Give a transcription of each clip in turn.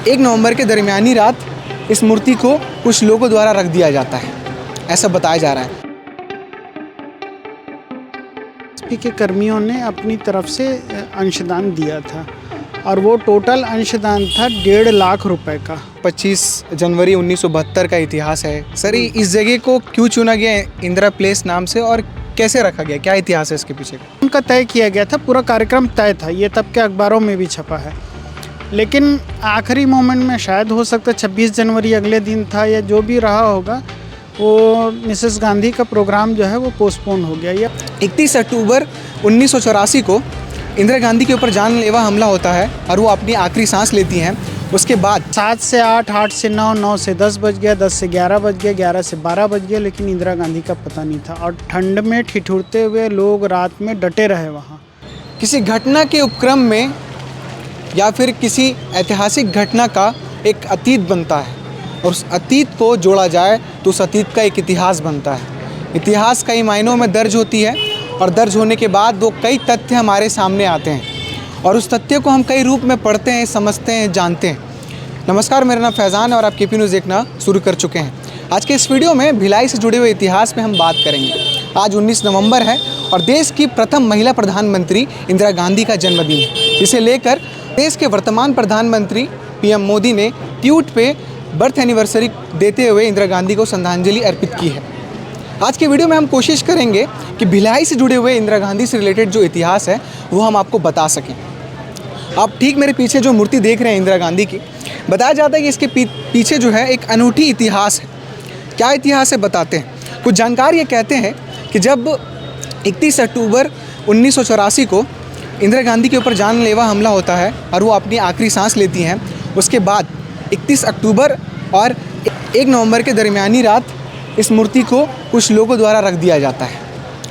1 नवंबर के दरमियानी रात इस मूर्ति को कुछ लोगों द्वारा रख दिया जाता है, ऐसा बताया जा रहा है। एसपी के कर्मियों ने अपनी तरफ से अंशदान दिया था और वो टोटल अंशदान था 1.5 लाख रुपए का। 25 जनवरी 1972 का इतिहास है। सर, इस जगह को क्यों चुना गया इंदिरा प्लेस नाम से और कैसे रखा गया, क्या इतिहास है इसके पीछे का? उनका तय किया गया था, पूरा कार्यक्रम तय था, ये तब के अखबारों में भी छपा है, लेकिन आखिरी मोमेंट में शायद हो सकता 26 जनवरी अगले दिन था या जो भी रहा होगा, वो मिसेस गांधी का प्रोग्राम जो है वो पोस्टपोन हो गया। 31 अक्टूबर 1984 को इंदिरा गांधी के ऊपर जानलेवा हमला होता है और वो अपनी आखिरी सांस लेती हैं। उसके बाद 7 से 8, 8 से 9, 9 से 10 बज गया, 10 से 11 बज गया, 11 से 12 बज गया, लेकिन इंदिरा गांधी का पता नहीं था और ठंड में ठिठुरते हुए लोग रात में डटे रहे वहाँ। किसी घटना के उपक्रम में या फिर किसी ऐतिहासिक घटना का एक अतीत बनता है और उस अतीत को जोड़ा जाए तो उस अतीत का एक इतिहास बनता है। इतिहास कई मायनों में दर्ज होती है और दर्ज होने के बाद वो कई तथ्य हमारे सामने आते हैं और उस तथ्य को हम कई रूप में पढ़ते हैं, समझते हैं, जानते हैं। नमस्कार, मेरा नाम फैज़ान है और आप केपी न्यूज़ देखना शुरू कर चुके हैं। आज के इस वीडियो में भिलाई से जुड़े हुए इतिहास में हम बात करेंगे। आज 19 नवंबर है और देश की प्रथम महिला प्रधानमंत्री इंदिरा गांधी का जन्मदिन है। इसे लेकर देश के वर्तमान प्रधानमंत्री पीएम मोदी ने ट्वीट पे बर्थ एनिवर्सरी देते हुए इंदिरा गांधी को श्रद्धांजलि अर्पित की है। आज के वीडियो में हम कोशिश करेंगे कि भिलाई से जुड़े हुए इंदिरा गांधी से रिलेटेड जो इतिहास है वो हम आपको बता सकें। आप ठीक मेरे पीछे जो मूर्ति देख रहे हैं इंदिरा गांधी की, बताया जाता है कि इसके पीछे जो है एक अनूठी इतिहास है। क्या इतिहास है बताते हैं। कुछ जानकार ये कहते हैं कि जब 31 अक्टूबर 1984 को इंदिरा गांधी के ऊपर जानलेवा हमला होता है और वो अपनी आखिरी सांस लेती हैं, उसके बाद 31 अक्टूबर और 1 नवंबर के दरमियानी रात इस मूर्ति को कुछ लोगों द्वारा रख दिया जाता है,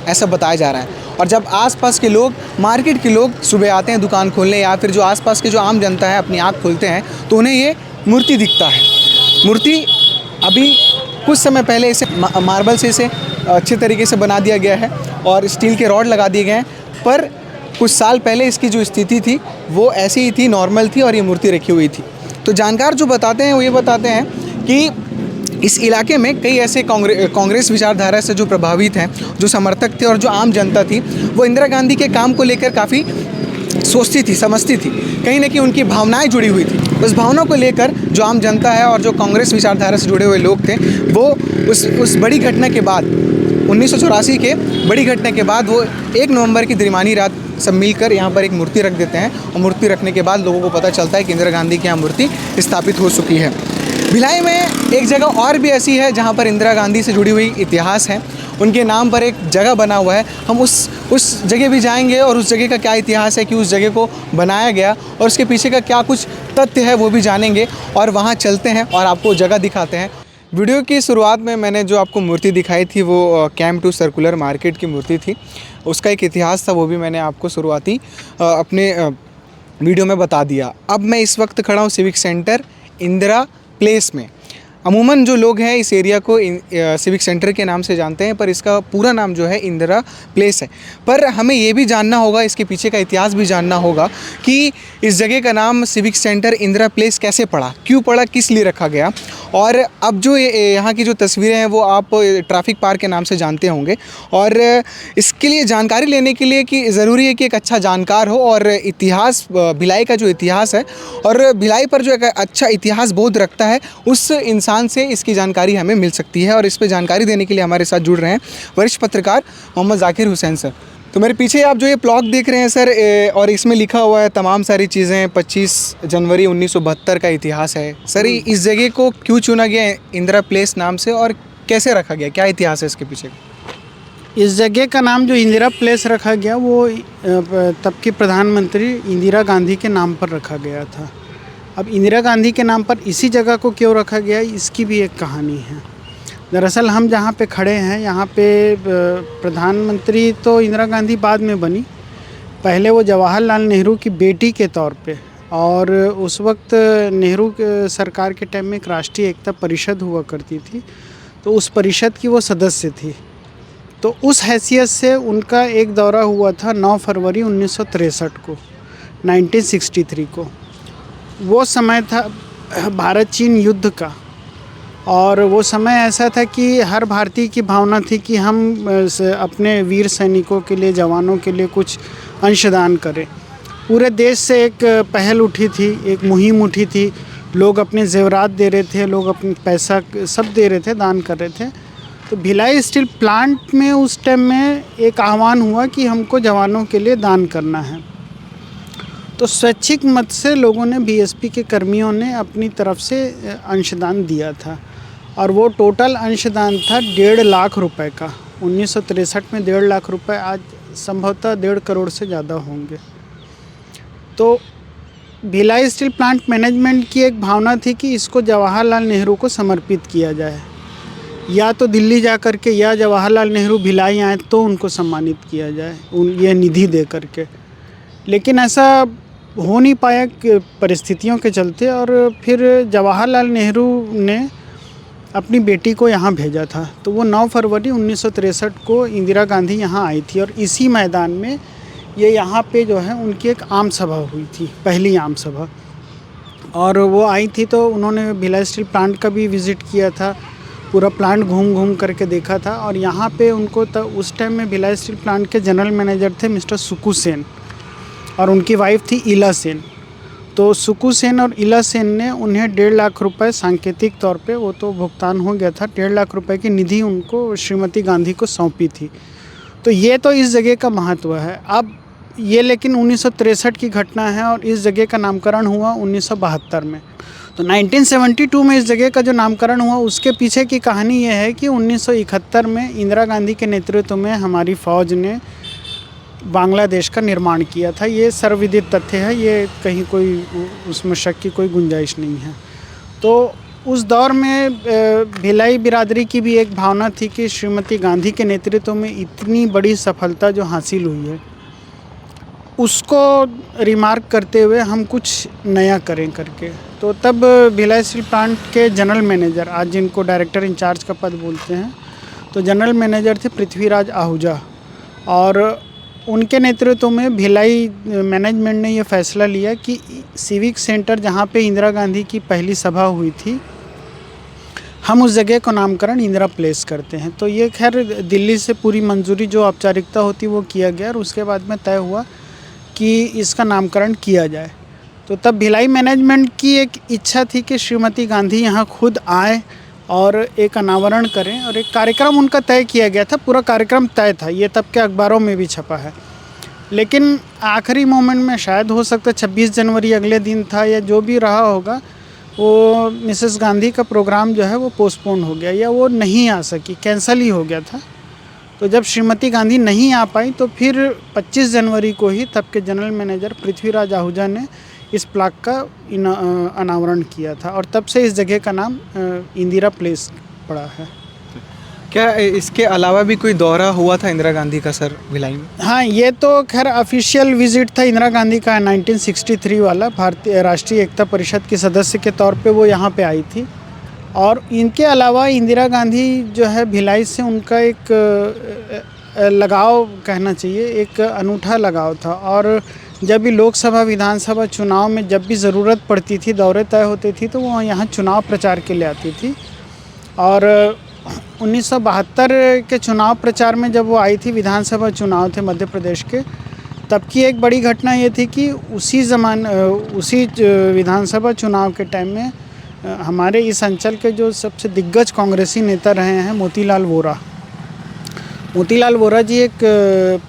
ऐसा बताया जा रहा है। और जब आसपास के लोग, मार्केट के लोग सुबह आते हैं दुकान खोलने या फिर जो आसपास के जो आम जनता है अपनी आँख खोलते हैं तो उन्हें ये मूर्ति दिखता है। मूर्ति अभी कुछ समय पहले इसे मार्बल से इसे अच्छे तरीके से बना दिया गया है और स्टील के रॉड लगा दिए गए हैं, पर कुछ साल पहले इसकी जो स्थिति थी वो ऐसी ही थी, नॉर्मल थी और ये मूर्ति रखी हुई थी। तो जानकार जो बताते हैं वो ये बताते हैं कि इस इलाके में कई ऐसे कांग्रेस विचारधारा से जो प्रभावित हैं, जो समर्थक थे और जो आम जनता थी, वो इंदिरा गांधी के काम को लेकर काफ़ी सोचती थी, समझती थी, कहीं ना कहीं उनकी भावनाएं जुड़ी हुई थी। उस भावना को लेकर जो आम जनता है और जो कांग्रेस विचारधारा से जुड़े हुए लोग थे वो उस बड़ी घटना के बाद 1984 के बड़ी घटना के बाद वो 1 नवंबर की दरमियानी रात सब मिलकर यहाँ पर एक मूर्ति रख देते हैं और मूर्ति रखने के बाद लोगों को पता चलता है कि इंदिरा गांधी की यहाँ मूर्ति स्थापित हो चुकी है। भिलाई में एक जगह और भी ऐसी है जहाँ पर इंदिरा गांधी से जुड़ी हुई इतिहास है, उनके नाम पर एक जगह बना हुआ है। हम उस जगह भी जाएंगे और उस जगह का क्या इतिहास है कि उस जगह को बनाया गया और उसके पीछे का क्या कुछ तथ्य है वो भी जानेंगे और वहाँ चलते हैं और आपको जगह दिखाते हैं। वीडियो की शुरुआत में मैंने जो आपको मूर्ति दिखाई थी वो कैंप टू सर्कुलर मार्केट की मूर्ति थी, उसका एक इतिहास था, वो भी मैंने आपको शुरुआती अपने वीडियो में बता दिया। अब मैं इस वक्त खड़ा हूँ सिविक सेंटर इंदिरा प्लेस में। अमूमन जो लोग हैं इस एरिया को सिविक सेंटर के नाम से जानते हैं, पर इसका पूरा नाम जो है इंदिरा प्लेस है। पर हमें ये भी जानना होगा, इसके पीछे का इतिहास भी जानना होगा कि इस जगह का नाम सिविक सेंटर इंदिरा प्लेस कैसे पड़ा, क्यों पड़ा, किस लिए रखा गया। और अब जो यहाँ की जो तस्वीरें हैं वो आप ट्रैफिक पार्क के नाम से जानते होंगे और इसके लिए जानकारी लेने के लिए कि ज़रूरी है कि एक अच्छा जानकार हो और इतिहास, भिलाई का जो इतिहास है और भिलाई पर जो एक अच्छा इतिहास बोध रखता है उस इंसान से इसकी जानकारी हमें मिल सकती है। और इस पर जानकारी देने के लिए हमारे साथ जुड़ रहे हैं वरिष्ठ पत्रकार मोहम्मद जाकिर हुसैन सर। तो मेरे पीछे आप जो ये प्लॉट देख रहे हैं सर, और इसमें लिखा हुआ है तमाम सारी चीज़ें, 25 जनवरी 1972 का इतिहास है। सर, इस जगह को क्यों चुना गया इंदिरा प्लेस नाम से और कैसे रखा गया, क्या इतिहास है इसके पीछे? इस जगह का नाम जो इंदिरा प्लेस रखा गया वो तब की प्रधानमंत्री इंदिरा गांधी के नाम पर रखा गया था। अब इंदिरा गांधी के नाम पर इसी जगह को क्यों रखा गया, इसकी भी एक कहानी है। दरअसल हम जहाँ पे खड़े हैं यहाँ पे प्रधानमंत्री तो इंदिरा गांधी बाद में बनी, पहले वो जवाहरलाल नेहरू की बेटी के तौर पे, और उस वक्त नेहरू सरकार के टाइम में एक राष्ट्रीय एकता परिषद हुआ करती थी, तो उस परिषद की वो सदस्य थी। तो उस हैसियत से उनका एक दौरा हुआ था 9 फरवरी 1963 को, 1963 को। वो समय था भारत चीन युद्ध का। और वो समय ऐसा था कि हर भारतीय की भावना थी कि हम अपने वीर सैनिकों के लिए, जवानों के लिए कुछ अंशदान करें। पूरे देश से एक पहल उठी थी, एक मुहिम उठी थी। लोग अपने जेवरात दे रहे थे, लोग अपने पैसा सब दे रहे थे, दान कर रहे थे। तो भिलाई स्टील प्लांट में उस टाइम में एक आह्वान हुआ कि हमको जवानों के लिए दान करना है। तो स्वैच्छिक मत से लोगों ने, बीएसपी के कर्मियों ने अपनी तरफ से अंशदान दिया था और वो टोटल अंशदान था 1.5 लाख रुपए का। 1963 में 1.5 लाख रुपए, आज संभवतः 1.5 करोड़ से ज़्यादा होंगे। तो भिलाई स्टील प्लांट मैनेजमेंट की एक भावना थी कि इसको जवाहरलाल नेहरू को समर्पित किया जाए, या तो दिल्ली जा कर के या जवाहरलाल नेहरू भिलाई आए तो उनको सम्मानित किया जाए ये निधि दे करके। लेकिन ऐसा हो नहीं पाया परिस्थितियों के चलते, और फिर जवाहरलाल नेहरू ने अपनी बेटी को यहाँ भेजा था। तो वो 9 फरवरी 1963 को इंदिरा गांधी यहाँ आई थी और इसी मैदान में ये यहाँ पे जो है उनकी एक आम सभा हुई थी, पहली आम सभा। और वो आई थी तो उन्होंने भिलाई स्टील प्लांट का भी विज़िट किया था, पूरा प्लांट घूम घूम करके देखा था। और यहाँ पे उनको उस टाइम में भिलाई स्टील प्लांट के जनरल मैनेजर थे मिस्टर सुकू सेन, और उनकी वाइफ थी इला सेन। तो सुकू सेन और इला सेन ने उन्हें 1.5 लाख रुपए सांकेतिक तौर पे, वो तो भुगतान हो गया था, 1.5 लाख रुपए की निधि उनको श्रीमती गांधी को सौंपी थी। तो ये तो इस जगह का महत्व है। अब ये लेकिन 1963 की घटना है और इस जगह का नामकरण हुआ 1972 में। तो 1972 में इस जगह का जो नामकरण हुआ, उसके पीछे की कहानी ये है कि 1971 में इंदिरा गांधी के नेतृत्व में हमारी फ़ौज ने बांग्लादेश का निर्माण किया था। ये सर्वविदित तथ्य है, ये कहीं कोई उसमें शक की कोई गुंजाइश नहीं है। तो उस दौर में भिलाई बिरादरी की भी एक भावना थी कि श्रीमती गांधी के नेतृत्व में इतनी बड़ी सफलता जो हासिल हुई है, उसको रिमार्क करते हुए हम कुछ नया करें करके। तो तब भिलाई स्टील प्लांट के जनरल मैनेजर, आज जिनको डायरेक्टर इंचार्ज का पद बोलते हैं, तो जनरल मैनेजर थे पृथ्वीराज आहूजा, और उनके नेतृत्व में भिलाई मैनेजमेंट ने ये फैसला लिया कि सिविक सेंटर जहाँ पे इंदिरा गांधी की पहली सभा हुई थी, हम उस जगह को नामकरण इंदिरा प्लेस करते हैं। तो ये खैर दिल्ली से पूरी मंजूरी जो औपचारिकता होती वो किया गया, और उसके बाद में तय हुआ कि इसका नामकरण किया जाए। तो तब भिलाई मैनेजमेंट की एक इच्छा थी कि श्रीमती गांधी यहाँ खुद आए और एक अनावरण करें, और एक कार्यक्रम उनका तय किया गया था। पूरा कार्यक्रम तय था, ये तब के अखबारों में भी छपा है। लेकिन आखिरी मोमेंट में, शायद हो सकता है 26 जनवरी अगले दिन था या जो भी रहा होगा, वो मिसेस गांधी का प्रोग्राम जो है वो पोस्टपोन हो गया, या वो नहीं आ सकी, कैंसिल ही हो गया था। तो जब श्रीमती गांधी नहीं आ पाई तो फिर 25 जनवरी को ही तब के जनरल मैनेजर पृथ्वीराज आहूजा ने इस प्लाक का अनावरण किया था, और तब से इस जगह का नाम इंदिरा प्लेस पड़ा है। क्या इसके अलावा भी कोई दौरा हुआ था इंदिरा गांधी का सर भिलाई में? हाँ, ये तो खैर ऑफिशियल विजिट था इंदिरा गांधी का 1963 वाला। भारतीय राष्ट्रीय एकता परिषद की सदस्य के तौर पे वो यहाँ पे आई थी। और इनके अलावा इंदिरा गांधी जो है भिलाई से उनका एक लगाव कहना चाहिए, एक अनूठा लगाव था। और जब भी लोकसभा विधानसभा चुनाव में जब भी ज़रूरत पड़ती थी, दौरे तय होते थी, तो वो यहाँ चुनाव प्रचार के लिए आती थी। और 1972 के चुनाव प्रचार में जब वो आई थी, विधानसभा चुनाव थे मध्य प्रदेश के, तब की एक बड़ी घटना ये थी कि उसी विधानसभा चुनाव के टाइम में हमारे इस अंचल के जो सबसे दिग्गज कांग्रेसी नेता रहे हैं मोतीलाल वोरा जी एक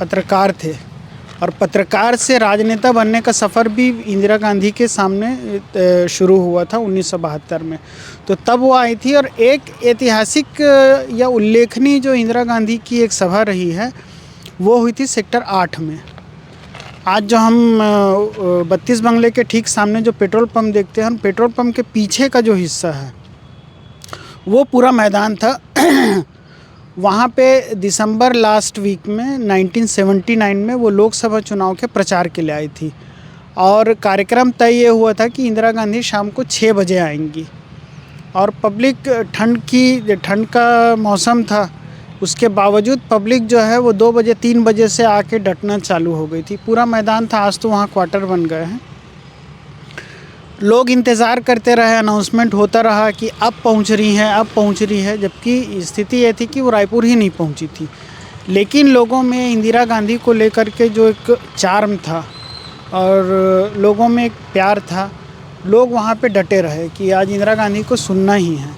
पत्रकार थे, और पत्रकार से राजनेता बनने का सफ़र भी इंदिरा गांधी के सामने शुरू हुआ था 1972 में। तो तब वो आई थी, और एक ऐतिहासिक या उल्लेखनीय जो इंदिरा गांधी की एक सभा रही है वो हुई थी सेक्टर 8 में। आज जो हम 32 बंगले के ठीक सामने जो पेट्रोल पंप देखते हैं, पेट्रोल पंप के पीछे का जो हिस्सा है वो पूरा मैदान था। वहाँ पे दिसंबर लास्ट वीक में 1979 में वो लोकसभा चुनाव के प्रचार के लिए आई थी, और कार्यक्रम तय ये हुआ था कि इंदिरा गांधी शाम को 6 बजे आएंगी। और पब्लिक, ठंड का मौसम था, उसके बावजूद पब्लिक जो है वो 2 बजे 3 बजे से आके डटना चालू हो गई थी। पूरा मैदान था, आज तो वहाँ क्वार्टर बन गए हैं। लोग इंतज़ार करते रहे, अनाउंसमेंट होता रहा कि अब पहुंच रही हैं, अब पहुंच रही है, जबकि स्थिति ये थी कि वो रायपुर ही नहीं पहुंची थी। लेकिन लोगों में इंदिरा गांधी को लेकर के जो एक चार्म था और लोगों में एक प्यार था, लोग वहाँ पे डटे रहे कि आज इंदिरा गांधी को सुनना ही है।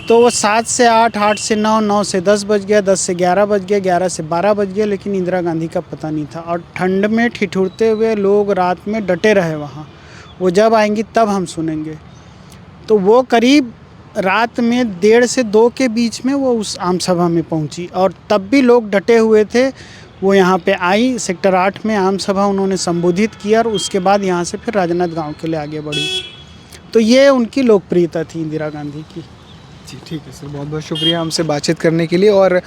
तो वो 7 से 8, 8 से 9, 9 से 10 बज गया, 10 से 11 बज गया, 11 से 12 बज गया, लेकिन इंदिरा गांधी का पता नहीं था। और ठंड में ठिठुरते हुए लोग रात में डटे रहे वहाँ, वो जब आएंगी तब हम सुनेंगे। तो वो करीब रात में 1:30 से 2 के बीच में वो उस आम सभा में पहुंची और तब भी लोग डटे हुए थे। वो यहाँ पे आई, सेक्टर 8 में आम सभा उन्होंने संबोधित किया और उसके बाद यहाँ से फिर राजनाथ गांव के लिए आगे बढ़ी। तो ये उनकी लोकप्रियता थी इंदिरा गांधी की। जी ठीक है सर, बहुत बहुत शुक्रिया हमसे बातचीत करने के लिए और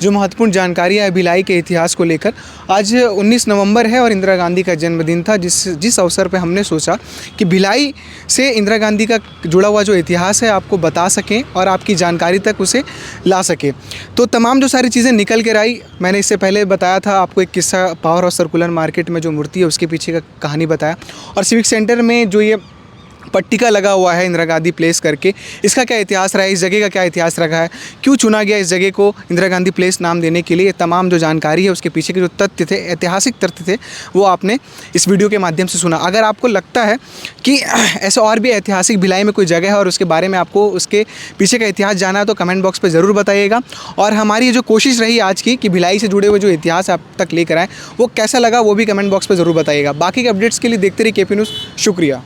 जो महत्वपूर्ण जानकारियाँ है भिलाई के इतिहास को लेकर। आज 19 नवंबर है और इंदिरा गांधी का जन्मदिन था, जिस अवसर पे हमने सोचा कि भिलाई से इंदिरा गांधी का जुड़ा हुआ जो इतिहास है आपको बता सकें और आपकी जानकारी तक उसे ला सकें। तो तमाम जो सारी चीज़ें निकल कर आई, मैंने इससे पहले बताया था आपको एक किस्सा, पावर हाउस सर्कुलर मार्केट में जो मूर्ति है उसके पीछे का कहानी बताया, और सिविक सेंटर में जो ये पट्टिका लगा हुआ है इंदिरा गांधी प्लेस करके, इसका क्या इतिहास रहा है, इस जगह का क्या इतिहास रखा है, क्यों चुना गया इस जगह को इंदिरा गांधी प्लेस नाम देने के लिए, तमाम जो जानकारी है उसके पीछे के जो तथ्य थे, ऐतिहासिक तथ्य थे, वो आपने इस वीडियो के माध्यम से सुना। अगर आपको लगता है कि ऐसा और भी ऐतिहासिक भिलाई में कोई जगह है और उसके बारे में आपको उसके पीछे का इतिहास जाना है तो कमेंट बॉक्स पर ज़रूर बताइएगा। और हमारी जो कोशिश रही आज की कि भिलाई से जुड़े हुए जो इतिहास आप तक लेकर आए वो कैसा लगा वो भी कमेंट बॉक्स पर ज़रूर बताइएगा। बाकी के अपडेट्स के लिए देखते रहिए KP न्यूज़। शुक्रिया।